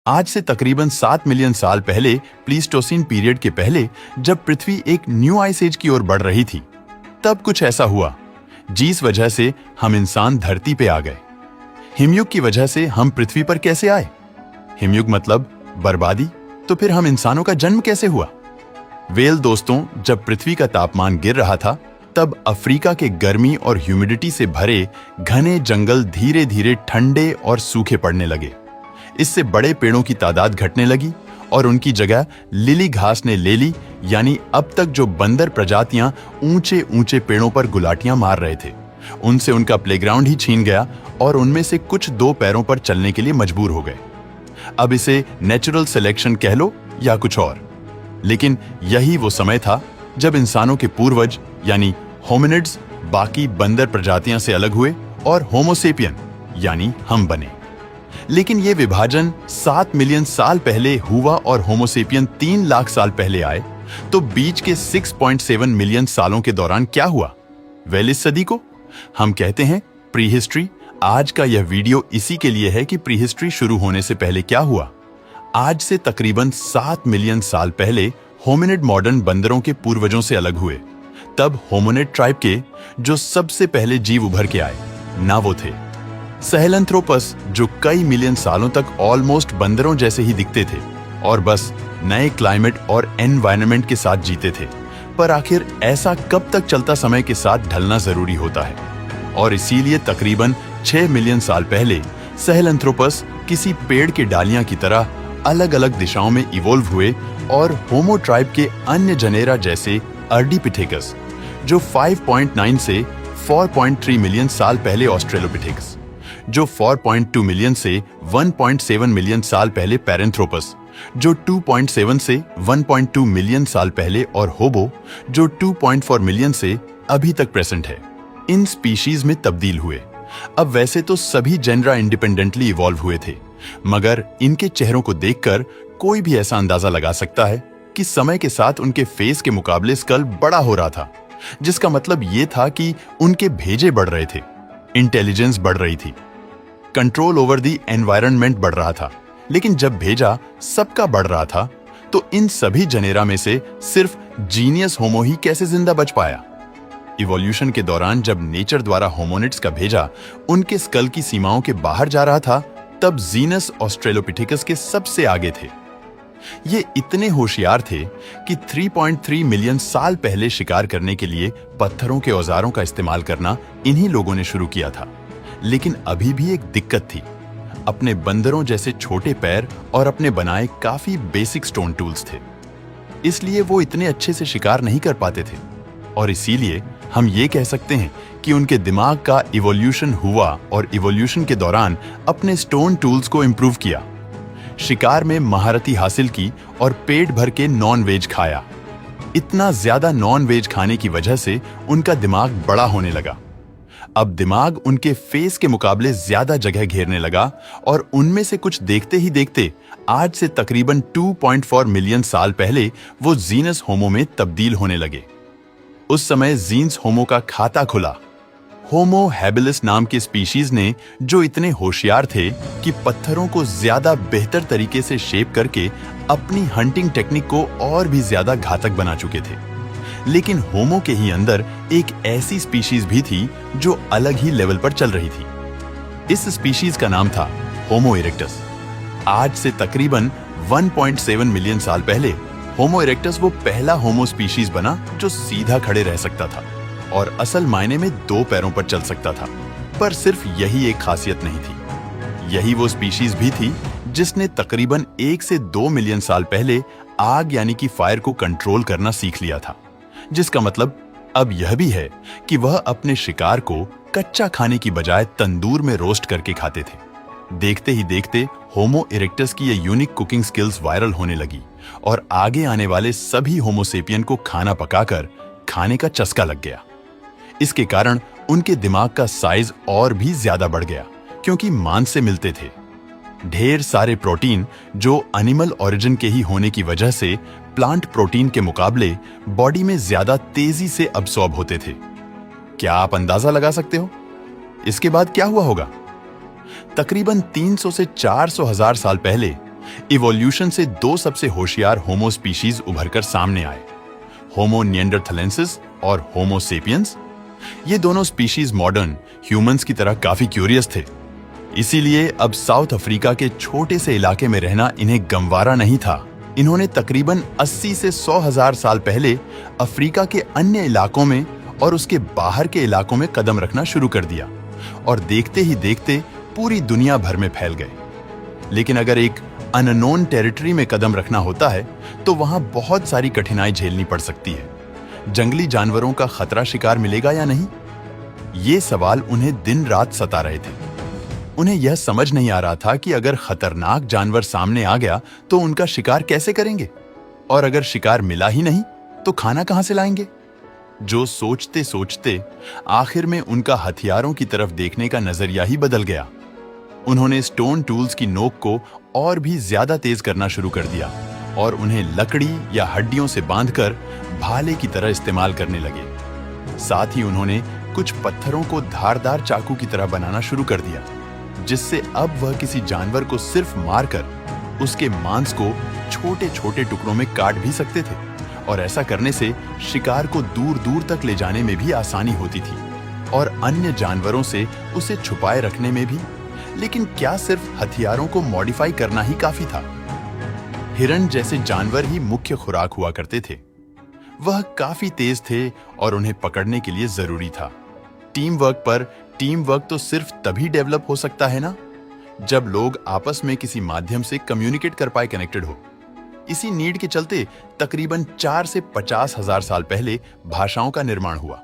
आज से तकरीबन 7 मिलियन साल पहले प्लीस्टोसिन पीरियड के पहले जब पृथ्वी एक न्यू आइस एज की ओर बढ़ रही थी, तब कुछ ऐसा हुआ जिस वजह से हम इंसान धरती पे आ गए। हिमयुग की वजह से हम पृथ्वी पर कैसे आए? हिमयुग मतलब बर्बादी, तो फिर हम इंसानों का जन्म कैसे हुआ? वेल दोस्तों, जब पृथ्वी का तापमान गिर रहा था, तब अफ्रीका के गर्मी और ह्यूमिडिटी से भरे घने जंगल धीरे धीरे ठंडे और सूखे पड़ने लगे। इससे बड़े पेड़ों की तादाद घटने लगी और उनकी जगह लिली घास ने ले ली, यानी अब तक जो बंदर प्रजातियां ऊंचे ऊंचे पेड़ों पर गुलाटियां मार रहे थे, उनसे उनका प्लेग्राउंड ही छीन गया और उनमें से कुछ 2 पैरों पर चलने के लिए मजबूर हो गए। अब इसे नेचुरल सिलेक्शन कह लो या कुछ और, लेकिन यही वो समय था जब इंसानों के पूर्वज यानी होमिनिड्स बाकी बंदर प्रजातियां से अलग हुए और होमोसेपियन यानी हम बने। लेकिन ये विभाजन 7 मिलियन साल पहले हुआ और होमोसेपियन 3 लाख साल पहले आए, तो बीच के 6.7 मिलियन सालों के दौरान क्या हुआ? वेल, इस सदी को हम कहते हैं प्री हिस्ट्री। आज का यह वीडियो इसी के लिए है कि प्री हिस्ट्री शुरू होने से पहले क्या हुआ। आज से तकरीबन 7 मिलियन साल पहले होमिनिड मॉडर्न बंदरों के पूर्वजों से अलग हुए। तब होमिनिड ट्राइब के जो सबसे पहले जीव उभर के आए ना वो थे सहेलंथ्रोपस, जो कई मिलियन सालों तक ऑलमोस्ट बंदरों जैसे ही दिखते थे और बस नए क्लाइमेट और एनवायरनमेंट के साथ जीते थे। पर आखिर ऐसा कब तक चलता समय के साथ ढलना जरूरी होता है, और इसीलिए तकरीबन 6 मिलियन साल पहले सहेलंथ्रोपस किसी पेड़ के डालियां की तरह अलग अलग दिशाओं में इवोल्व हुए और होमो ट्राइब के अन्य जनेरा जैसे अर्डीपिथेकस, जो 5.9 से 4.3 मिलियन साल पहले ऑस्ट्रेलोपिथेकस, जो 4.2 मिलियन से 1.7 मिलियन साल पहले पैरेंथ्रोपस, जो 2.7 से 1.2 मिलियन साल पहले, और होबो, जो 2.4 मिलियन से अभी तक प्रेजेंट है, इन स्पीशीज में तब्दील हुए। अब वैसे तो सभी जेनरा इंडिपेंडेंटली इवॉल्व हुए थे, मगर इनके चेहरों को देखकर कोई भी ऐसा अंदाजा लगा सकता है कि समय के साथ उनके फेस के मुकाबले स्कल बड़ा हो रहा था, जिसका मतलब ये था कि उनके भेजे बढ़ रहे थे, इंटेलिजेंस बढ़ रही थी, कंट्रोल ओवर द एनवायरनमेंट बढ़ रहा था। लेकिन जब भेजा सबका बढ़ रहा था, तो इन सभी जनेरा में से सिर्फ जीनियस होमो ही कैसे जिंदा बच पाया? इवोल्यूशन के दौरान जब नेचर द्वारा होमोनिड्स का भेजा उनके स्कल की सीमाओं के बाहर जा रहा था, तब जीनस ऑस्ट्रेलोपिथेकस के सबसे आगे थे। ये इतने होशियार थे कि 3.3 मिलियन साल पहले शिकार करने के लिए पत्थरों के औजारों का इस्तेमाल करना इन्हीं लोगों ने शुरू किया था। लेकिन अभी भी एक दिक्कत थी, अपने बंदरों जैसे छोटे पैर और अपने बनाए काफी बेसिक स्टोन टूल्स थे, इसलिए वो इतने अच्छे से शिकार नहीं कर पाते थे। और इसीलिए हम ये कह सकते हैं कि उनके दिमाग का इवोल्यूशन हुआ और इवोल्यूशन के दौरान अपने स्टोन टूल्स को इंप्रूव किया, शिकार में महारती हासिल की और पेट भर के नॉन वेज खाया। इतना ज्यादा नॉन वेज खाने की वजह से उनका दिमाग बड़ा होने लगा। अब दिमाग उनके फेस के मुकाबले ज्यादा जगह घेरने लगा और उनमें से कुछ देखते ही देखते आज से तकरीबन 2.4 मिलियन साल पहले वो जीनस होमो में तब्दील होने लगे। उस समय जीन्स होमो का खाता खुला। होमो हैबिलिस नाम के स्पीशीज ने, जो इतने होशियार थे कि पत्थरों को ज्यादा बेहतर तरीके से शेप करके अपनी हंटिंग टेक्निक को और भी ज्यादा घातक बना चुके थे। लेकिन होमो के ही अंदर एक ऐसी स्पीशीज भी थी जो अलग ही लेवल पर चल रही थी। इस स्पीशीज का नाम था होमो इरेक्टस। आज से तकरीबन 1.7 मिलियन साल पहले होमो इरेक्टस वो पहला होमो स्पीशीज बना जो सीधा खड़े रह सकता था और असल मायने में 2 पैरों पर चल सकता था। पर सिर्फ यही एक खासियत नहीं थी, यही वो स्पीशीज भी थी जिसने तकरीबन 1 से 2 मिलियन साल पहले आग यानी कि फायर को कंट्रोल करना सीख लिया था, जिसका मतलब अब यह भी है कि वह अपने शिकार को कच्चा खाने की बजाय तंदूर में रोस्ट करके खाते थे। देखते ही देखते होमो इरेक्टस की ये यूनिक कुकिंग स्किल्स वायरल होने लगी और आगे आने वाले सभी होमोसेपियन को खाना पकाकर खाने का चस्का लग गया। इसके कारण उनके दिमाग का साइज और भी ज्यादा बढ़ गया, क्योंकि मांस से मिलते थे। ढेर सारे प्रोटीन जो एनिमल ओरिजिन के ही होने की वजह से प्लांट प्रोटीन के मुकाबले बॉडी में ज्यादा तेजी से अब्सॉर्ब होते थे। क्या आप अंदाजा लगा सकते हो इसके बाद क्या हुआ होगा? तकरीबन 300 से 400 हजार साल पहले इवोल्यूशन से दो सबसे होशियार होमो स्पीशीज उभरकर सामने आए, होमो निएंडरथलेंसिस और होमो सेपियंस। ये दोनों स्पीशीज मॉडर्न ह्यूमंस की तरह काफी क्यूरियस थे। इसीलिए अब साउथ अफ्रीका के छोटे से इलाके में रहना इन्हें गंवारा नहीं था। इन्होंने तकरीबन 80 से 100,000 साल पहले अफ्रीका के अन्य इलाकों में और उसके बाहर के इलाकों में कदम रखना शुरू कर दिया और देखते ही देखते पूरी दुनिया भर में फैल गए। लेकिन अगर एक अननोन टेरिटरी में कदम रखना होता है तो वहां बहुत सारी कठिनाई झेलनी पड़ सकती है। जंगली जानवरों का खतरा शिकार मिलेगा या नहीं, ये सवाल उन्हें दिन रात सता रहे थे। उन्हें यह समझ नहीं आ रहा था कि अगर खतरनाक जानवर सामने आ गया तो उनका शिकार कैसे करेंगे, और अगर शिकार मिला ही नहीं तो खाना कहां से लाएंगे। जो सोचते सोचते आखिर में उनका हथियारों की तरफ देखने का नजरिया ही बदल गया। उन्होंने स्टोन टूल्स की नोक को और भी ज्यादा तेज करना शुरू कर दिया और उन्हें लकड़ी या हड्डियों से बांधकर भाले की तरह इस्तेमाल करने लगे। साथ ही उन्होंने कुछ पत्थरों को धारदार चाकू की तरह बनाना शुरू कर दिया, जिससे अब वह किसी जानवर को सिर्फ मारकर उसके मांस को छोटे छोटे टुकड़ों में काट भी सकते थे, और ऐसा करने से शिकार को दूर दूर तक ले जाने में भी आसानी होती थी और अन्य जानवरों से उसे छुपाए रखने में भी। लेकिन क्या सिर्फ हथियारों को मॉडिफाई करना ही काफी था? हिरण जैसे जानवर ही मुख्य खुराक हुआ करते थे। वह काफी तेज थे और उन्हें पकड़ने के लिए जरूरी था टीम वर्क तो सिर्फ तभी डेवलप हो सकता है ना, जब लोग आपस में किसी माध्यम से कम्युनिकेट कर पाए, कनेक्टेड हो। इसी नीड के चलते तकरीबन 4 से 50,000 साल पहले भाषाओं का निर्माण हुआ।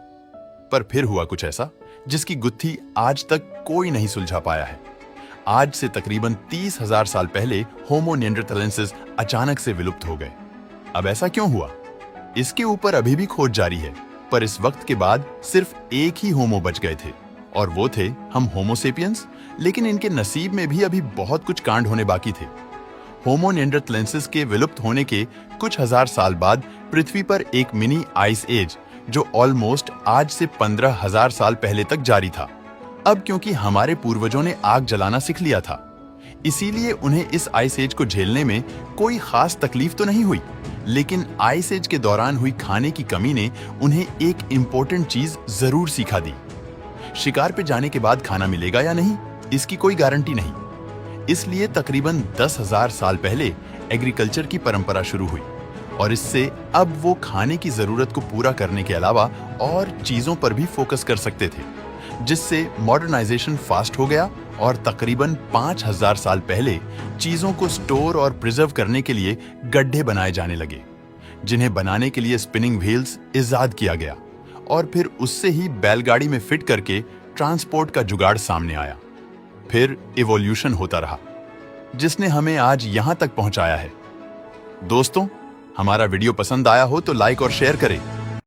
पर फिर हुआ कुछ ऐसा जिसकी गुत्थी आज तक कोई नहीं सुलझा पाया है। आज से तकरीबन 30,000 साल पहले होमो निएंडरथलेंसिस अचानक से विलुप्त हो गए। अब ऐसा क्यों हुआ, इसके ऊपर अभी भी खोज जारी है। पर इस वक्त के बाद सिर्फ एक ही होमो बच गए थे और वो थे हम होमो सेपियंस। लेकिन इनके नसीब में भी अभी बहुत कुछ कांड होने बाकी थे। होमो निएंडरथलेंसिस के विलुप्त होने के कुछ हजार साल बाद पृथ्वी पर एक मिनी आइस एज, जो ऑलमोस्ट आज से 15,000 साल पहले तक जारी था। अब क्योंकि हमारे पूर्वजों ने आग जलाना सीख लिया था, इसीलिए उन्हें इस आइस एज को झेलने में कोई खास तकलीफ तो नहीं हुई। लेकिन आइस एज के दौरान हुई खाने की कमी ने उन्हें एक इंपॉर्टेंट चीज जरूर सिखा दी। शिकार पे जाने के बाद खाना मिलेगा या नहीं, इसकी कोई गारंटी नहीं। इसलिए तकरीबन 10,000 साल पहले एग्रीकल्चर की परंपरा शुरू हुई और इससे अब वो खाने की जरूरत को पूरा करने के अलावा और चीजों पर भी फोकस कर सकते थे, जिससे मॉडर्नाइजेशन फास्ट हो गया और तकरीबन 5,000 साल पहले चीजों को स्टोर और प्रिजर्व करने के लिए गड्ढे बनाए जाने लगे, जिन्हें बनाने के लिए स्पिनिंग व्हील्स इजाद किया गया और फिर उससे ही बैलगाड़ी में फिट करके ट्रांसपोर्ट का जुगाड़ सामने आया। फिर इवोल्यूशन होता रहा, जिसने हमें आज यहां तक पहुंचाया है। दोस्तों, हमारा वीडियो पसंद आया हो तो लाइक और शेयर करें